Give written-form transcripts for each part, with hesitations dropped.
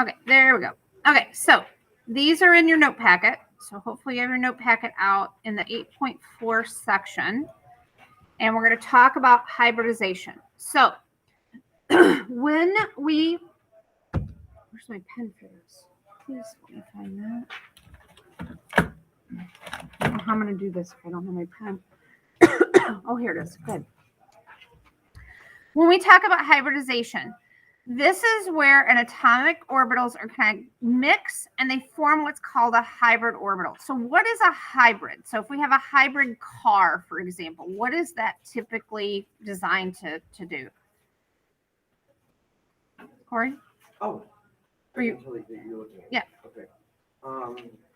Okay, there we go. Okay, so these are in your note packet. So hopefully you have your note packet out in the 8.4 section. And we're going to talk about hybridization. So when we, where's my pen for this? Please let me find that. I don't know how I'm going to do this if I don't have my pen. Oh, here it is. Good. When we talk about hybridization, this is where an atomic orbitals are kind of mix and they form what's called a hybrid orbital. So what is a hybrid? So if we have a hybrid car, for example, what is that typically designed to do? Corey? Oh. Are you? You're looking at it. Yeah. Okay.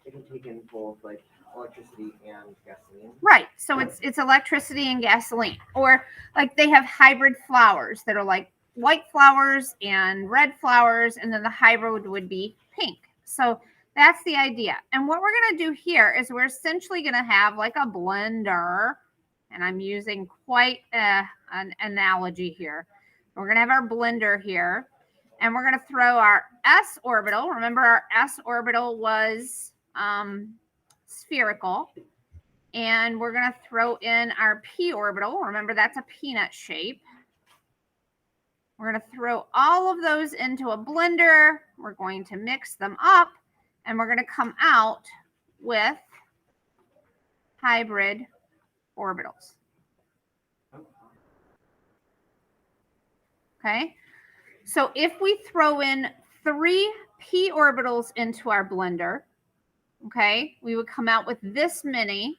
It can take in both like electricity and gasoline. Right. So it's electricity and gasoline. Or like they have hybrid flowers that are like white flowers and red flowers, and then the hybrid would be pink. So that's the idea. And what we're going to do here is we're essentially going to have like a blender, and I'm using quite an analogy here. We're going to have our blender here, and we're going to throw our s orbital. Remember, our s orbital was spherical. And we're going to throw in our p orbital. Remember, that's a peanut shape. We're going to throw all of those into a blender. We're going to mix them up, and we're going to come out with hybrid orbitals. Okay. So if we throw in 3 p orbitals into our blender, okay, we would come out with this many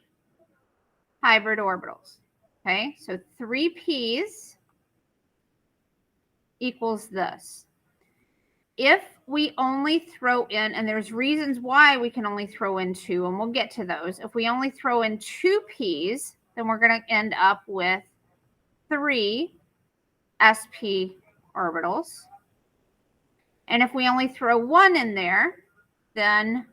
hybrid orbitals. Okay, so 3 p's equals this. If we only throw in, and there's reasons why we can only throw in 2, and we'll get to those. If we only throw in 2 p's, then we're going to end up with 3 sp orbitals. And if we only throw 1 in there, then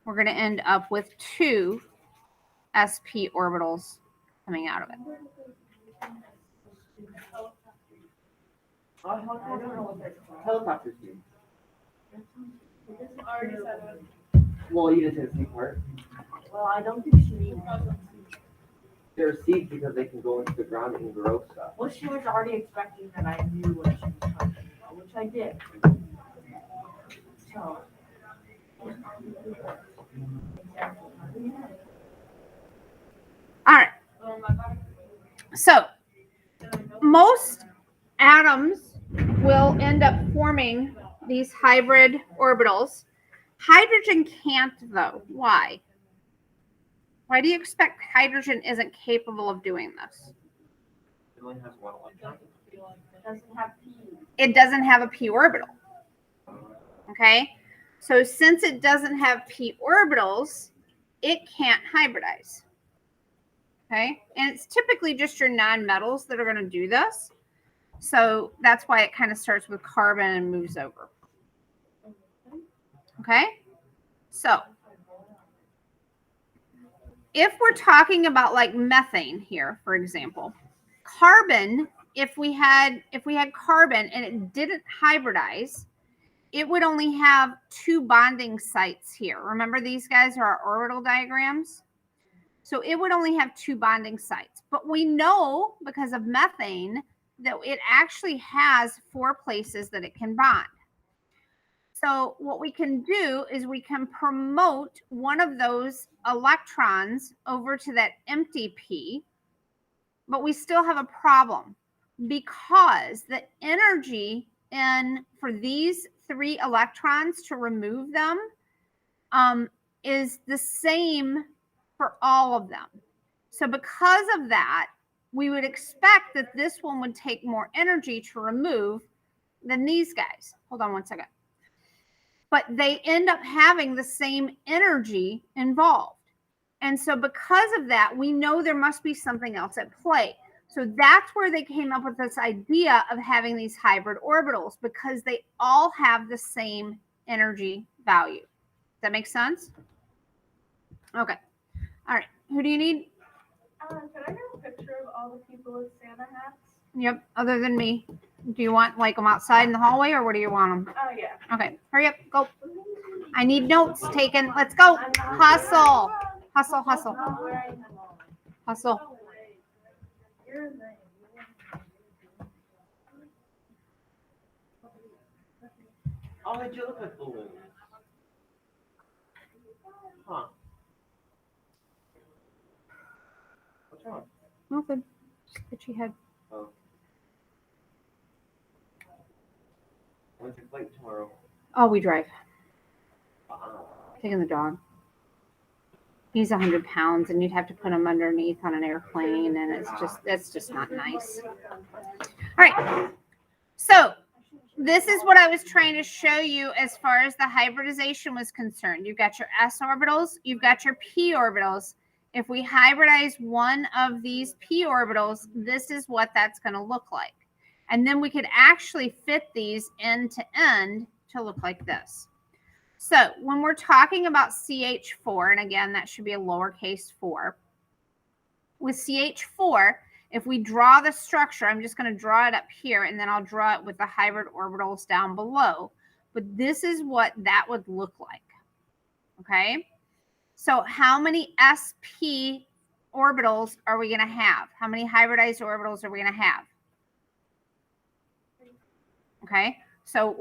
we're going to end up with 2 sp orbitals coming out of it. Helicopters do. Well, you didn't say the C part. Well, I don't think she means that. They're seeds because they can go into the ground and grow stuff. Well, she was already expecting that I knew what she was talking about, which I did. So. All right. So most atoms will end up forming these hybrid orbitals. Hydrogen can't, though. Why? Why do you expect hydrogen isn't capable of doing this? It only has 1 electron. It doesn't have a p orbital. Okay? So since it doesn't have p orbitals, it can't hybridize. Okay? And it's typically just your nonmetals that are going to do this. So that's why it kind of starts with carbon and moves over. Okay? So if we're talking about like methane here, for example, carbon, if we had carbon and it didn't hybridize, it would only have 2 bonding sites here. Remember, these guys are our orbital diagrams. So it would only have 2 bonding sites. But we know because of methane that it actually has 4 places that it can bond. So what we can do is we can promote one of those electrons over to that empty p, but we still have a problem because the energy for these 3 electrons to remove them is the same for all of them. So because of that, we would expect that this one would take more energy to remove than these guys. Hold on one second. But they end up having the same energy involved. And so because of that, we know there must be something else at play. So that's where they came up with this idea of having these hybrid orbitals, because they all have the same energy value. Does that make sense? Okay. All right. Who do you need? Can I have a picture of all the people with Santa hats? Yep, other than me. Do you want like them outside in the hallway, or where do you want them? Oh, yeah. Okay, hurry up, go. I need notes taken. Let's go. Hustle. Hustle, hustle, hustle. Oh, they do look like balloons. Huh. What's wrong? Nothing. Just itchy head. Oh. When's your flight tomorrow? Oh, we drive. Wow. Taking the dog. He's 100 pounds, and you'd have to put him underneath on an airplane, and that's just not nice. All right. So this is what I was trying to show you as far as the hybridization was concerned. You've got your s orbitals, you've got your p orbitals. If we hybridize one of these p orbitals, this is what that's going to look like. And then we could actually fit these end to end to look like this. So when we're talking about CH4, and again, that should be a lowercase 4. With CH4, if we draw the structure, I'm just going to draw it up here, and then I'll draw it with the hybrid orbitals down below. But this is what that would look like. Okay? So how many sp orbitals are we going to have? How many hybridized orbitals are we going to have? Okay? So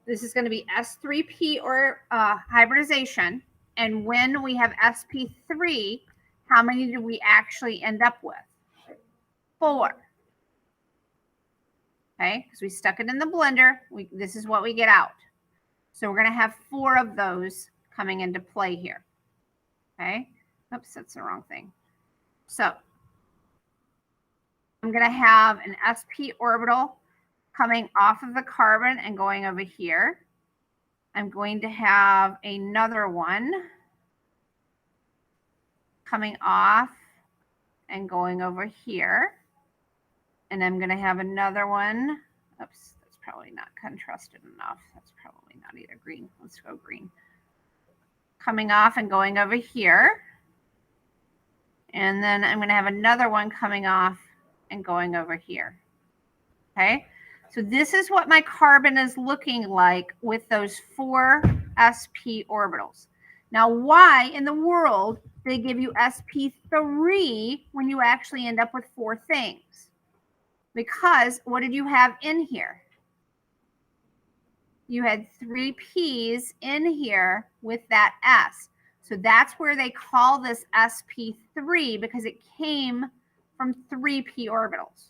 this is going to be S3p or hybridization. And when we have sp3, how many do we actually end up with? 4. Okay, because we stuck it in the blender. This is what we get out. So we're going to have 4 of those coming into play here. Okay, oops, that's the wrong thing. So I'm going to have an sp orbital coming off of the carbon and going over here. I'm going to have another one coming off and going over here. And I'm going to have another one. Oops, that's probably not contrasted enough. That's probably not either green. Let's go green. Coming off and going over here. And then I'm going to have another one coming off and going over here. Okay. So this is what my carbon is looking like with those 4 sp orbitals. Now, why in the world they give you sp3 when you actually end up with 4 things? Because what did you have in here? You had 3 p's in here with that s. So that's where they call this sp3, because it came from 3 p orbitals.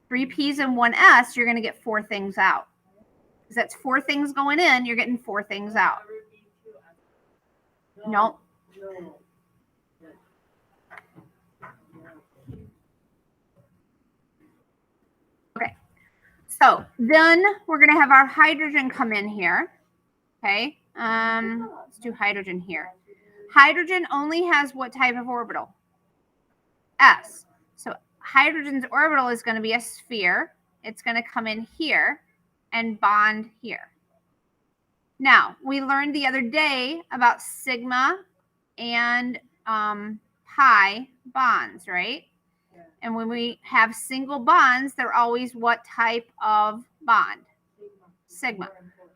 3 p's and 1 s, you're going to get 4 things out. Because that's 4 things going in, you're getting 4 things out. Nope. Okay. So then we're going to have our hydrogen come in here. Okay. Let's do hydrogen here. Hydrogen only has what type of orbital? S. So hydrogen's orbital is going to be a sphere. It's going to come in here and bond here. Now, we learned the other day about sigma and pi bonds, right? Yeah. And when we have single bonds, they're always what type of bond? Sigma.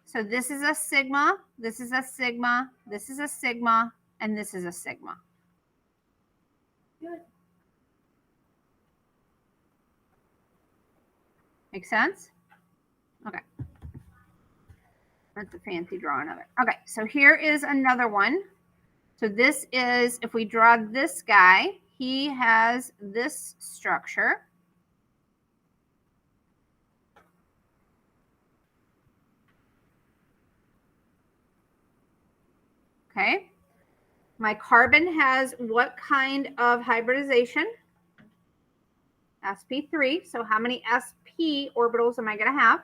So this is a sigma, this is a sigma, this is a sigma, and this is a sigma. Good. Make sense? Okay. That's a fancy drawing of it. Okay, so here is another one. So this is, if we draw this guy, he has this structure. Okay. My carbon has what kind of hybridization? sp3. So how many sp orbitals am I going to have?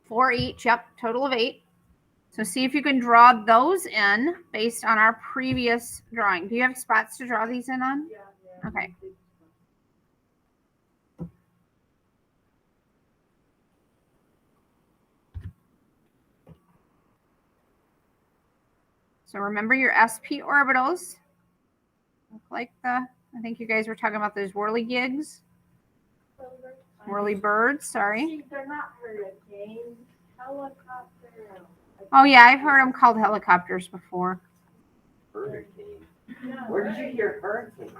4 each. Yep, total of 8. So see if you can draw those in based on our previous drawing. Do you have spots to draw these in on? Yeah. Okay. So remember your sp orbitals. Look like I think you guys were talking about those whirligigs. whirly birds. Sorry. See, they're not hurricanes. Helicopter. Oh yeah, I've heard them called helicopters before. Hurricane. No, Where did you hear hurricane?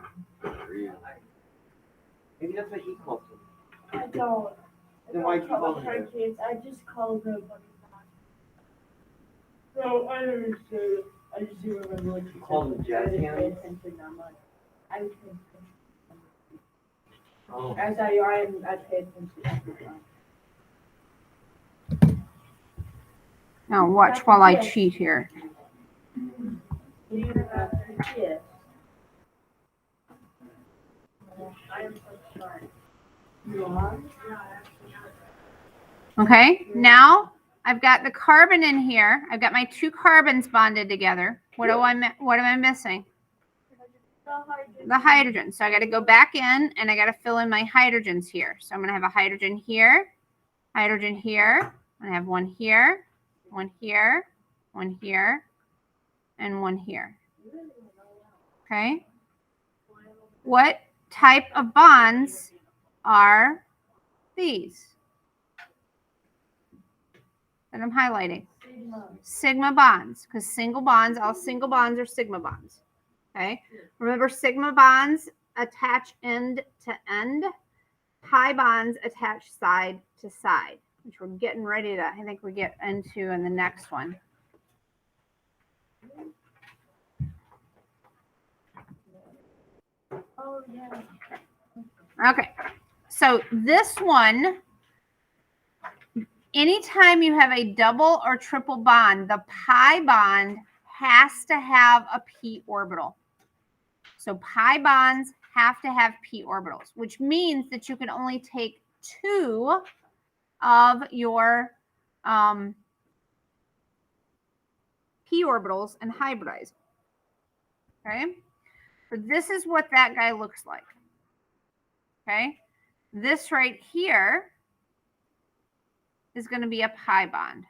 Maybe that's what he calls them. I don't. Then why'd you call them? hurricanes? I just call them. No, I understand. I just do remember what You call them jazz hands? I pay attention. Oh. As I pay attention. Now watch while I cheat here. Yes. I am so sorry. You are? Okay, now I've got the carbon in here. I've got my two carbons bonded together. What am I missing? The hydrogen. So I got to go back in and I got to fill in my hydrogens here. So I'm going to have a hydrogen here, hydrogen here. I'm going to have one here, one here, one here, and one here. Okay. What type of bonds are these that I'm highlighting? Sigma bonds, because all single bonds are sigma bonds. Okay. Remember, sigma bonds attach end to end. Pi bonds attach side to side, which we're getting ready to, I think we get into in the next one. Oh, yeah. Okay. So this one, anytime you have a double or triple bond, the pi bond has to have a p orbital. So pi bonds have to have p orbitals, which means that you can only take two of your p orbitals and hybridize. Okay. So this is what that guy looks like. Okay. This right here is going to be a pi bond.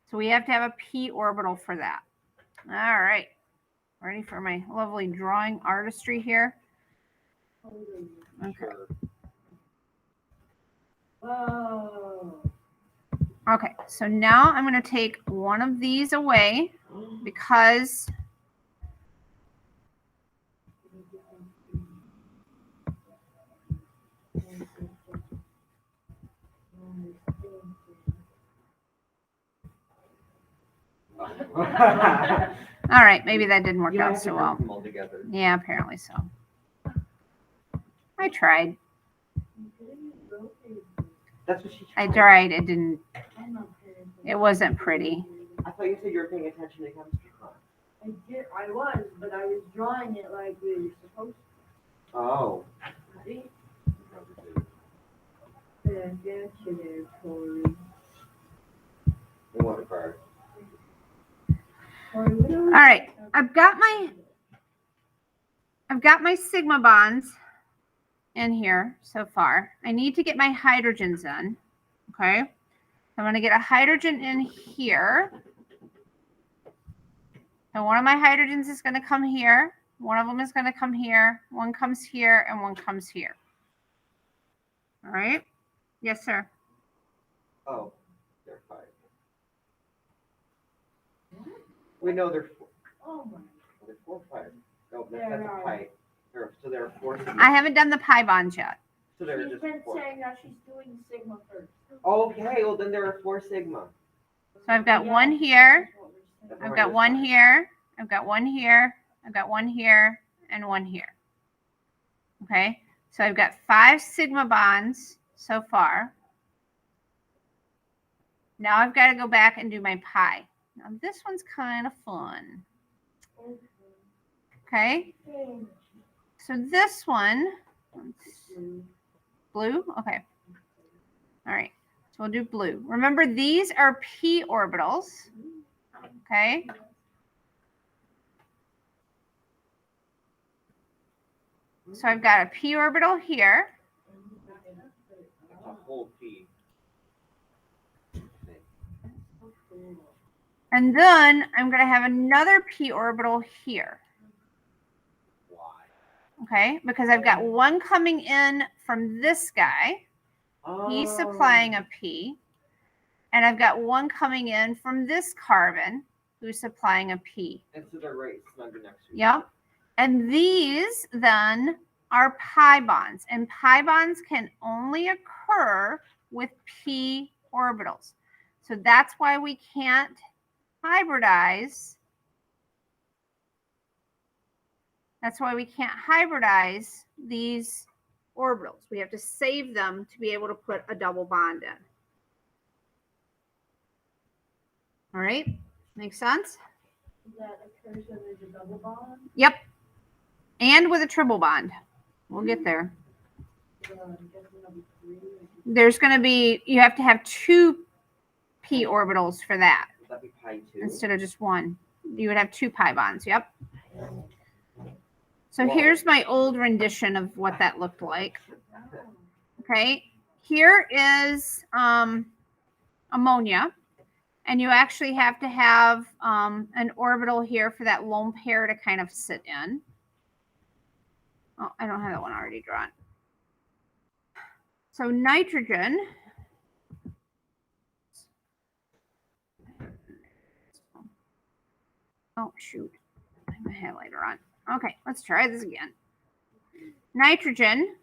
So we have to have a p orbital for that. All right. Ready for my lovely drawing artistry here? Okay. Whoa. Okay, so now I'm going to take one of these away because all right, maybe that didn't work out so well. Yeah, apparently so. I tried. That's what she tried. I tried. It didn't. It wasn't pretty. I thought you said you were paying attention to chemistry class. I was, but I was drawing it like we were supposed to. Oh. See? Yeah, get you there, Tori. What part? All right, I've got my sigma bonds in here so far. I need to get my hydrogens in. Okay, I'm going to get a hydrogen in here. And one of my hydrogens is going to come here. One of them is going to come here. One comes here and one comes here. All right. Yes, sir. Oh, they're 5. We know they're 4. Oh my. They're 4 or 5. No, that's a pi. So there are 4. I haven't done the pi bonds yet. So there are She's just been 4. saying that she's doing sigma first. Okay, well then there are 4 sigma. So I've got one here. That's I've why got there's one 5. here. I've got one here. I've got one here and one here. Okay. So I've got 5 sigma bonds so far. Now I've got to go back and do my pi. Now this one's kind of fun. Okay. So this one, blue. Okay. All right. So we'll do blue. Remember, these are p orbitals. Okay. So I've got a p orbital here. That's a whole p. And then I'm going to have another p orbital here. Why? okay? Because I've got one coming in from this guy. He's supplying a P. And I've got one coming in from this carbon who's supplying a P. And so they're right snug next to each Yep. And these then are pi bonds. And pi bonds can only occur with P orbitals. So that's why we can't hybridize. That's why we can't hybridize these orbitals. We have to save them to be able to put a double bond in. All right, makes sense? That occurs when there's a double bond. Yep. And with a triple bond. We'll get there. There's going to be, you have to have 2 p orbitals for that. Would that be pi 2? Instead of just 1. You would have 2 pi bonds. Yep. So Wow. here's my old rendition of what that looked like. Okay. Here is ammonia. And you actually have to have an orbital here for that lone pair to kind of sit in. Oh, I don't have that one already drawn. So nitrogen. Oh, shoot. I have my highlighter on. Okay, let's try this again. Nitrogen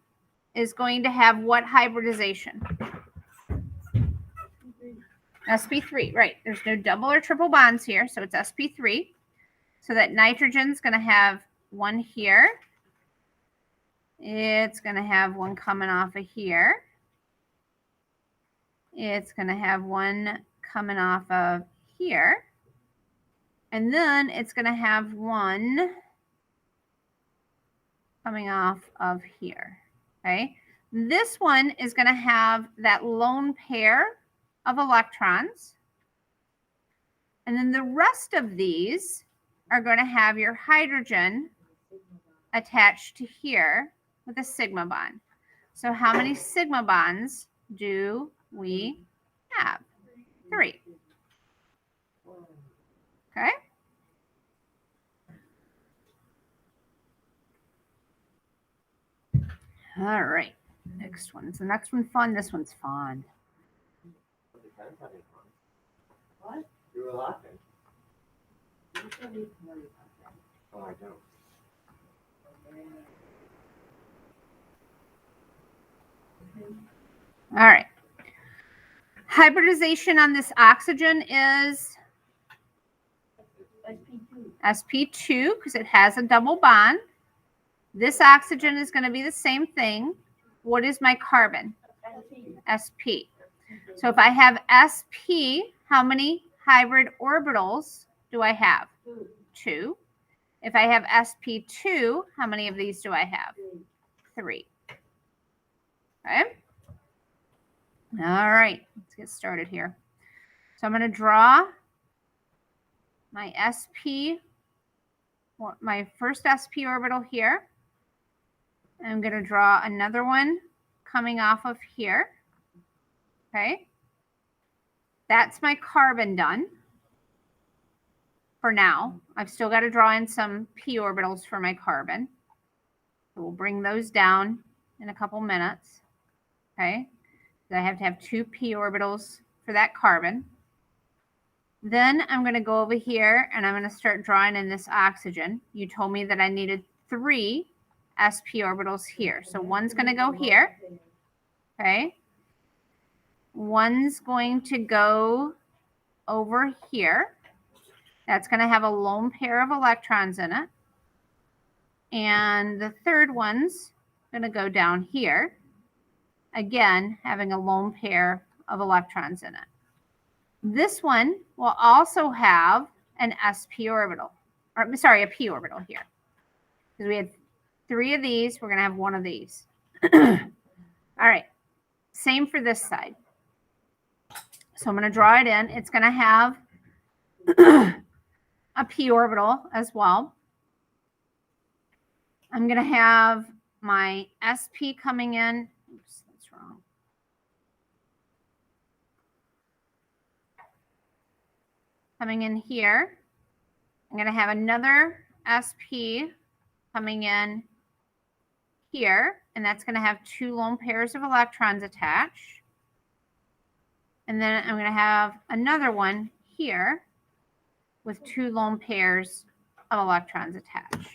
is going to have what hybridization? sp3, right. There's no double or triple bonds here, so it's sp3. So that nitrogen's going to have one here. It's going to have one coming off of here. It's going to have one coming off of here. And then it's going to have one coming off of here. Okay. This one is going to have that lone pair of electrons. And then the rest of these are going to have your hydrogen attached to here with a sigma bond. So how many sigma bonds do we have? 3. Okay. All right. Next one. Is the next one fun? This one's fun. What? You were laughing. You said you can worry about that. Oh, I don't. All right. Hybridization on this oxygen is SP2. sp2 because it has a double bond. This oxygen is going to be the same thing. What is my carbon? SP. sp. So if I have sp, how many hybrid orbitals do I have? 2. 2. If I have sp2, how many of these do I have? 3. Okay. All right, let's get started here. So I'm going to draw my sp, my first sp orbital here. I'm going to draw another one coming off of here. Okay. That's my carbon done for now. I've still got to draw in some p orbitals for my carbon. So we'll bring those down in a couple minutes. Okay. So I have to have 2 p orbitals for that carbon. Then I'm going to go over here and I'm going to start drawing in this oxygen. You told me that I needed 3 sp orbitals here. So one's going to go here. Okay. One's going to go over here. That's going to have a lone pair of electrons in it. And the third one's going to go down here. Again, having a lone pair of electrons in it. This one will also have an sp orbital, or sorry, a p orbital here. Because we had 3 of these, we're going to have 1 of these. All right, same for this side. So I'm going to draw it in. It's going to have a p orbital as well. I'm going to have my sp coming in. Oops, that's wrong. Coming in here. I'm going to have another sp coming in here, and that's going to have 2 lone pairs of electrons attached. And then I'm going to have another one here with 2 lone pairs of electrons attached.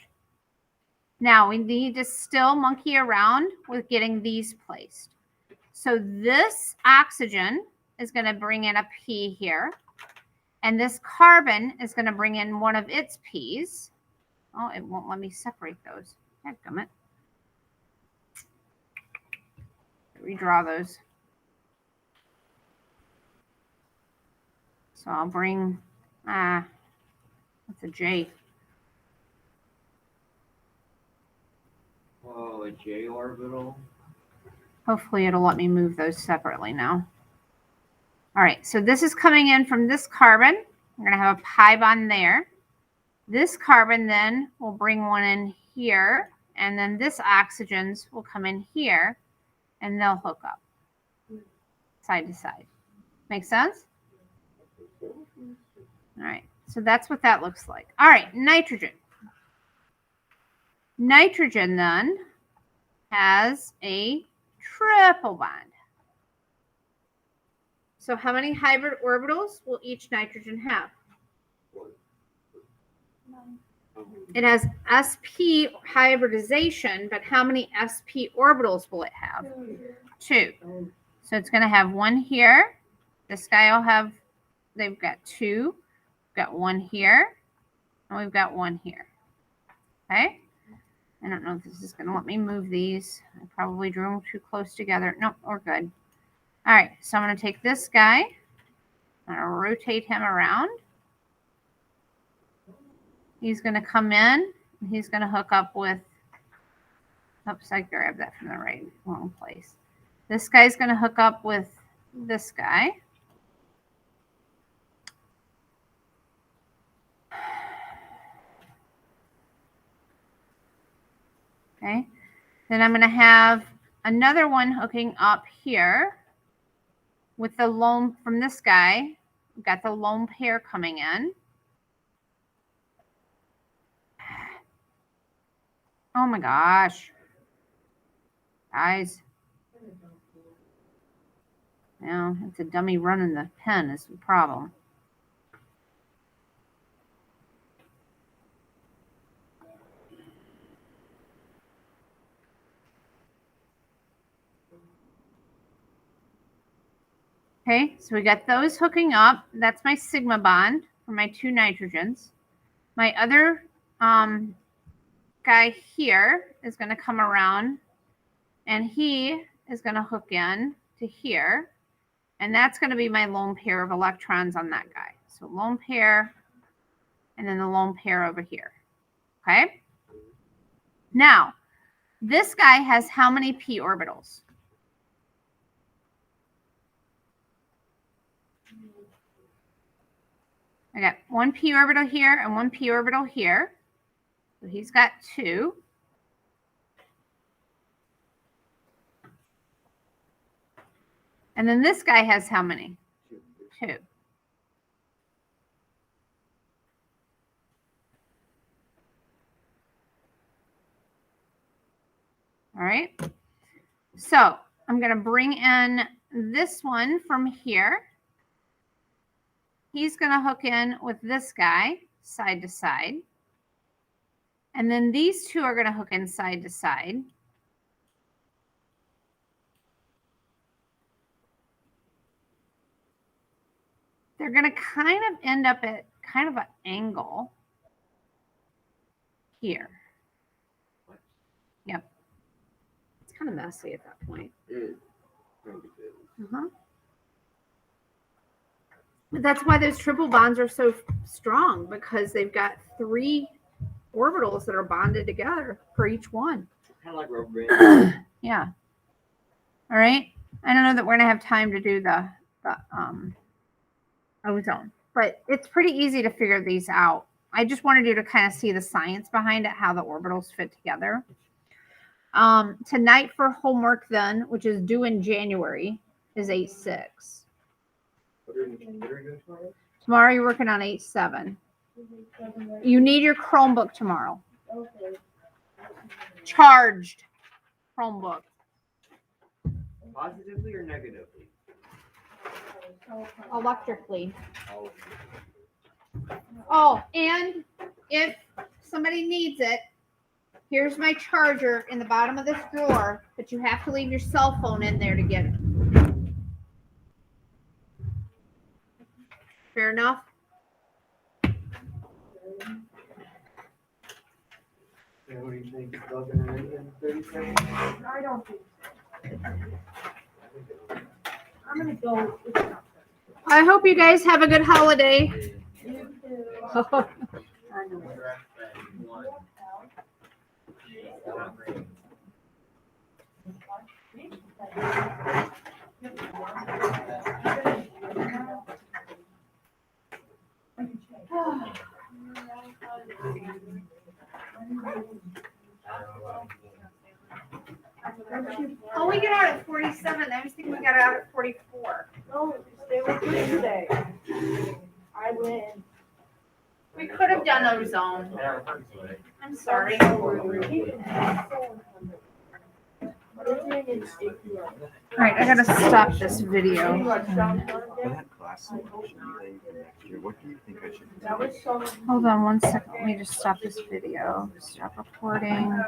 Now we need to still monkey around with getting these placed. So this oxygen is going to bring in a P here, and this carbon is going to bring in one of its P's. Oh, it won't let me separate those. Dadgummit. Redraw those. So I'll bring, that's a J. Oh, a J orbital. Hopefully it'll let me move those separately now. All right, so this is coming in from this carbon. We're going to have a pi bond there. This carbon then will bring one in here, and then this oxygens will come in here, and they'll hook up side to side. Make sense? All right, so that's what that looks like. All right, nitrogen. Nitrogen then has a triple bond. So how many hybrid orbitals will each nitrogen have? It has sp hybridization, but how many sp orbitals will it have? 2. So it's going to have 1 here. This guy will have, they've got 2. We've got 1 here, and we've got 1 here. Okay? I don't know if this is going to let me move these. I probably drew them too close together. Nope, we're good. All right, so I'm going to take this guy. I'm going to rotate him around. He's going to come in, and he's going to hook up with, oops, I grabbed that from the wrong place. This guy's going to hook up with this guy. Okay, then I'm going to have another one hooking up here with the lone from this guy. We've got the lone pair coming in. Oh my gosh. Guys. Now, it's a dummy running the pen is the problem. Okay, so we got those hooking up. That's my sigma bond for my 2 nitrogens. My other guy here is going to come around, and he is going to hook in to here, and that's going to be my lone pair of electrons on that guy. So lone pair, and then the lone pair over here. Okay? Now, this guy has how many p orbitals? I got 1 p orbital here and 1 p orbital here. So he's got 2. And then this guy has how many? 2. All right. So I'm going to bring in this one from here. He's going to hook in with this guy side to side. And then these 2 are going to hook in side to side. They're going to kind of end up at kind of an angle here. Yep. It's kind of messy at that point. But that's why those triple bonds are so strong, because they've got 3 orbitals that are bonded together for each one. Kind of like rubber band. Yeah. All right. I don't know that we're going to have time to do the ozone, but it's pretty easy to figure these out. I just wanted you to kind of see the science behind it, how the orbitals fit together. Tonight for homework then, which is due in January, is 8-6. What are you doing tomorrow? Tomorrow you're working on 8-7. You need your Chromebook tomorrow. Okay. Charged. Chromebook? Positively or negatively? Electrically. Oh, and if somebody needs it, here's my charger in the bottom of this drawer, but you have to leave your cell phone in there to get it. Fair enough? So what do you think? Still gonna make it in 30 seconds? I don't think so. I'm gonna go. I hope you guys have a good holiday. You too. Oh, we get out at 47. I was thinking we got out at 44. No, they were good today. I win. We could have done ozone. I'm sorry. All right, I gotta stop this video. For that class selection thing for next year, what do you think I should do? That was so. Hold on one second. Let me just stop this video. Stop recording.